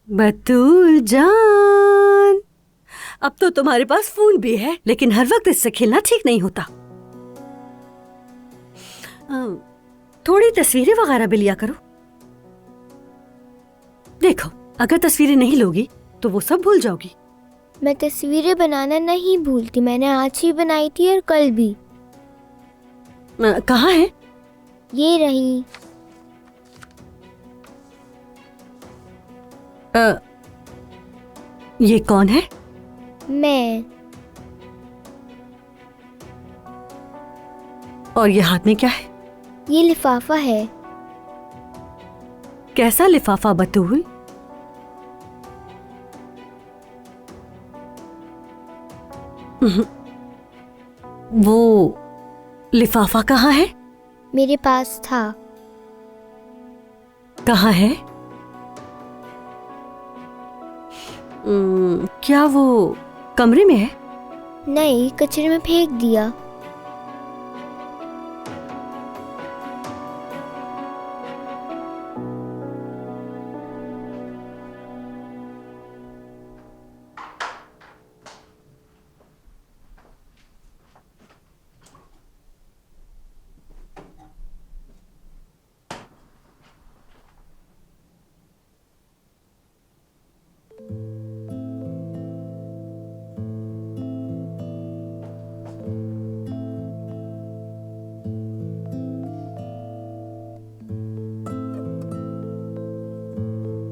बतूल जान, अब तो तुम्हारे पास फोन भी है, लेकिन हर वक्त इससे खेलना ठीक नहीं होता। थोड़ी तस्वीरें वगैरह भी लिया करो। देखो, अगर तस्वीरें नहीं लोगी तो वो सब भूल जाओगी। मैं तस्वीरें बनाना नहीं भूलती, मैंने आज ही बनाई थी और कल भी। कहाँ है? ये रही। ये कौन है? मैं। और ये हाथ में क्या है? ये लिफाफा है। कैसा लिफाफा बतूल? वो लिफाफा कहाँ है? मेरे पास था। कहाँ है? क्या वो कमरे में है? नहीं, कचरे में फेंक दिया।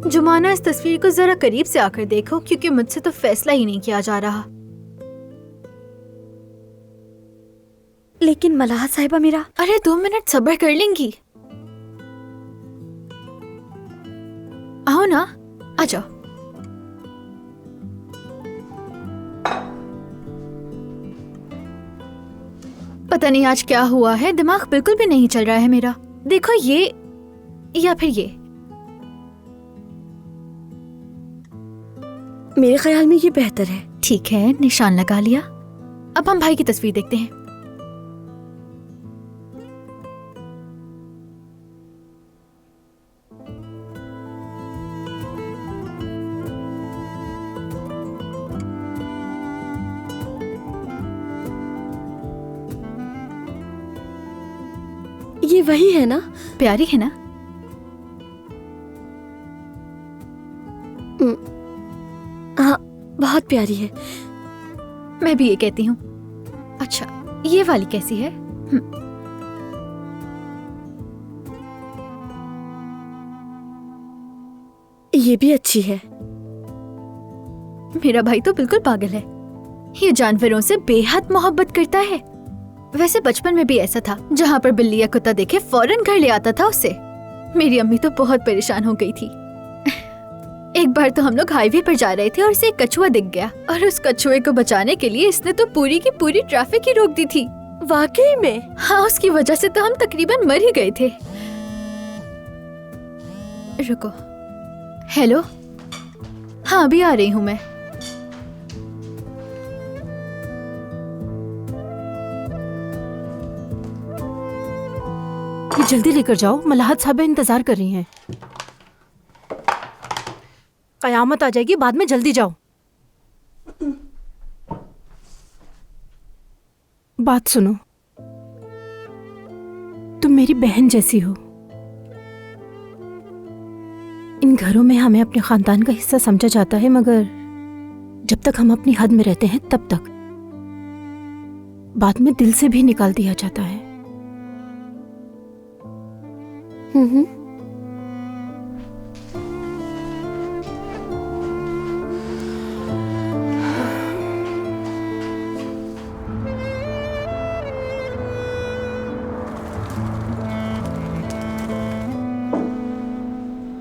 जुमाना, इस तस्वीर को जरा करीब से आकर देखो, क्योंकि मुझसे तो फैसला ही नहीं किया जा रहा। लेकिन मलाहा साहिबा मेरा। अरे 2 मिनट सब्र कर लेंगी। आओ ना, आ जाओ। पता नहीं आज क्या हुआ है, दिमाग बिल्कुल भी नहीं चल रहा है मेरा। देखो, ये या फिर ये। मेरे ख्याल में ये बेहतर है। ठीक है, निशान लगा लिया। अब हम भाई की तस्वीर देखते हैं। ये वही है ना? प्यारी है ना? हाँ, बहुत प्यारी है। मैं भी ये कहती हूँ। अच्छा, ये वाली कैसी है? ये भी अच्छी है। मेरा भाई तो बिल्कुल पागल है। ये जानवरों से बेहद मोहब्बत करता है। वैसे बचपन में भी ऐसा था, जहाँ पर बिल्ली या कुत्ता देखे फौरन घर ले आता था उससे। मेरी अम्मी तो बहुत परेशान हो गई थी। एक बार तो हम लोग हाईवे पर जा रहे थे और इसे एक कछुआ दिख गया, और उस कछुए को बचाने के लिए इसने तो पूरी की पूरी ट्रैफिक ही रोक दी थी। वाकई में? हाँ, उसकी वजह से तो हम तकरीबन मर ही गए थे। रुको, हेलो। हाँ, अभी आ रही हूँ मैं। ये जल्दी लेकर जाओ, मलाहत साहब इंतजार कर रही हैं। कयामत आ जाएगी बाद में, जल्दी जाओ। बात सुनो, तुम मेरी बहन जैसी हो। इन घरों में हमें अपने खानदान का हिस्सा समझा जाता है, मगर जब तक हम अपनी हद में रहते हैं तब तक। बाद में दिल से भी निकाल दिया जाता है।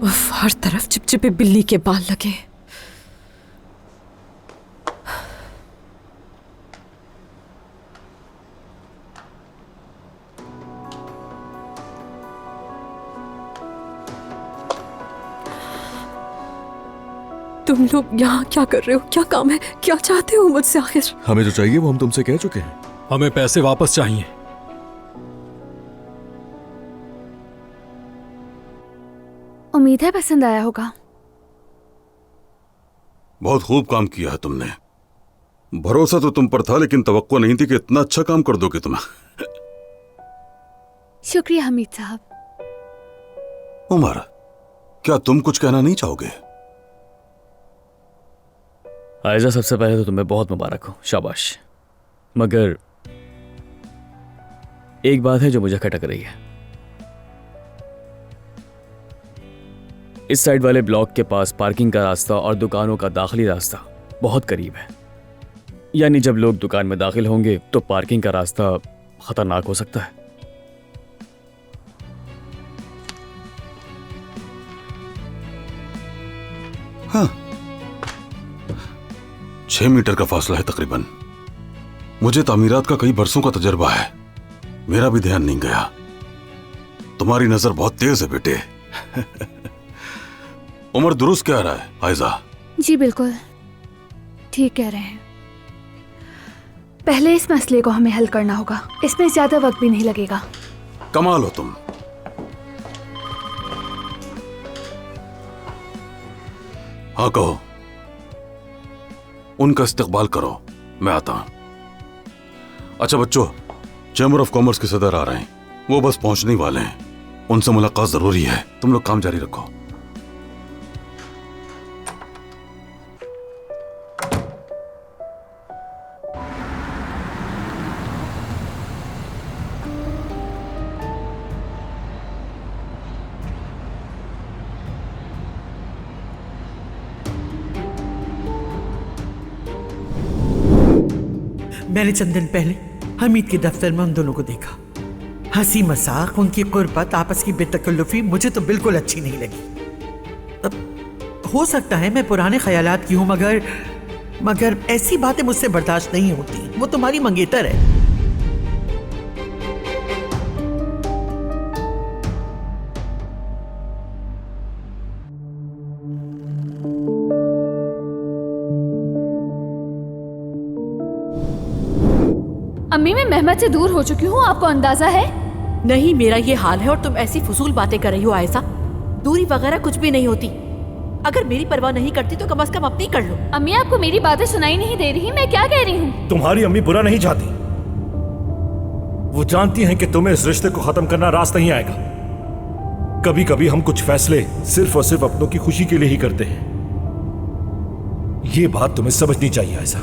उफ, हर तरफ चिपचिपे बिल्ली के बाल लगे। तुम लोग यहाँ क्या कर रहे हो? क्या काम है? क्या चाहते हो मुझसे आखिर? हमें जो चाहिए वो हम तुमसे कह चुके हैं। हमें पैसे वापस चाहिए। उम्मीद है पसंद आया होगा। बहुत खूब काम किया है तुमने। भरोसा तो तुम पर था, लेकिन तवक्को नहीं थी कि इतना अच्छा काम कर दोगे तुम। शुक्रिया हमीद साहब। उमर, क्या तुम कुछ कहना नहीं चाहोगे? आयजा, सबसे पहले तो तुम्हें बहुत मुबारक हो, शाबाश। मगर एक बात है जो मुझे खटक रही है। इस साइड वाले ब्लॉक के पास पार्किंग का रास्ता और दुकानों का दाखिली रास्ता बहुत करीब है। यानी जब लोग दुकान में दाखिल होंगे तो पार्किंग का रास्ता खतरनाक हो सकता है। हाँ, 6 मीटर का फासला है तकरीबन। मुझे तामीरात का कई बरसों का तजर्बा है, मेरा भी ध्यान नहीं गया। तुम्हारी नजर बहुत तेज है बेटे। उमर दुरुस्त कह रहा है आयजा। जी बिल्कुल ठीक कह रहे हैं। पहले इस मसले को हमें हल करना होगा, इसमें ज्यादा वक्त भी नहीं लगेगा। कमाल हो तुम। हाँ कहो, उनका इस्तकबाल करो, मैं आता हूं। अच्छा बच्चों, चैम्बर ऑफ कॉमर्स के सदर आ रहे हैं, वो बस पहुंचने ही वाले हैं। उनसे मुलाकात जरूरी है। तुम लोग काम जारी रखो। मैंने चंद दिन पहले हमीद के दफ्तर में उन दोनों को देखा। हंसी मजाक, उनकी कुर्बत, आपस की बेतकल्लुफी मुझे तो बिल्कुल अच्छी नहीं लगी। अब हो सकता है मैं पुराने ख्यालात की हूं, मगर ऐसी बातें मुझसे बर्दाश्त नहीं होती। वो तुम्हारी मंगेतर है। अम्मी, मैं मेहमद से दूर हो चुकी हूँ, आपको अंदाजा है? नहीं, मेरा ये हाल है और तुम ऐसी फजूल बातें कर रही हो आयशा। दूरी वगैरह कुछ भी नहीं होती। अगर मेरी परवाह नहीं करती तो कम से कम अपनी कर लो। अम्मी, आपको मेरी बातें सुनाई नहीं दे रही? मैं क्या कह रही हूँ? तुम्हारी अम्मी बुरा नहीं चाहती। वो जानती हैं कि तुम्हें इस रिश्ते को खत्म करना रास नहीं आएगा। कभी कभी हम कुछ फैसले सिर्फ और सिर्फ अपनों की खुशी के लिए ही करते हैं। ये बात तुम्हें समझनी चाहिए आयशा।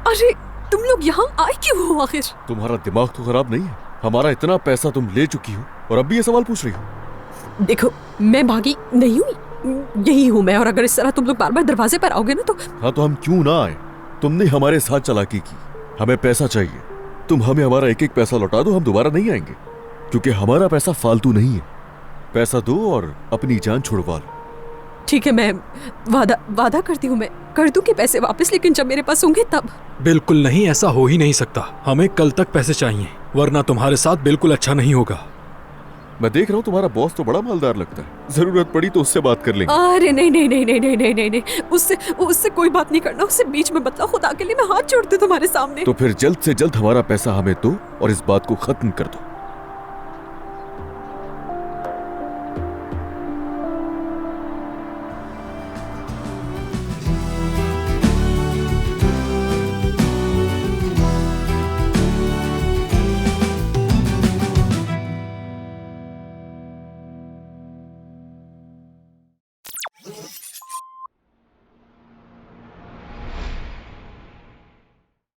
अरे तुम लोग यहाँ आए क्यों हो आखिर? तुम्हारा दिमाग तो खराब नहीं है? हमारा इतना पैसा तुम ले चुकी हो और अब भी ये सवाल पूछ रही हो? देखो, मैं भागी नहीं हुई, यही हूँ मैं। और अगर इस तरह तुम लोग बार बार दरवाजे पर आओगे ना तो हाँ, तो हम क्यों ना आए? तुमने हमारे साथ चालाकी की। हमें पैसा चाहिए, तुम हमें हमारा एक एक पैसा लौटा दो, हम दोबारा नहीं आएंगे। क्योंकि हमारा पैसा फालतू नहीं है। पैसा दो और अपनी जान छुड़वा लो। ठीक है, मैं वादा करती हूँ, मैं कर दूंगी पैसे वापस, लेकिन जब मेरे पास होंगे तब। बिल्कुल नहीं, ऐसा हो ही नहीं सकता। हमें कल तक पैसे चाहिए, वरना तुम्हारे साथ बिल्कुल अच्छा नहीं होगा। मैं देख रहा हूँ तुम्हारा बॉस तो बड़ा मालदार लगता है। जरूरत पड़ी तो उससे बात कर लेंगे। अरे नहीं नहीं नहीं नहीं नहीं नहीं नहीं नहीं, उससे कोई बात नहीं करना। उससे बीच में बतला, खुदा के लिए मैं हाथ जोड़ती हूँ तुम्हारे सामने। तो फिर जल्द से जल्द हमारा पैसा हमें दो और इस बात को खत्म कर दो।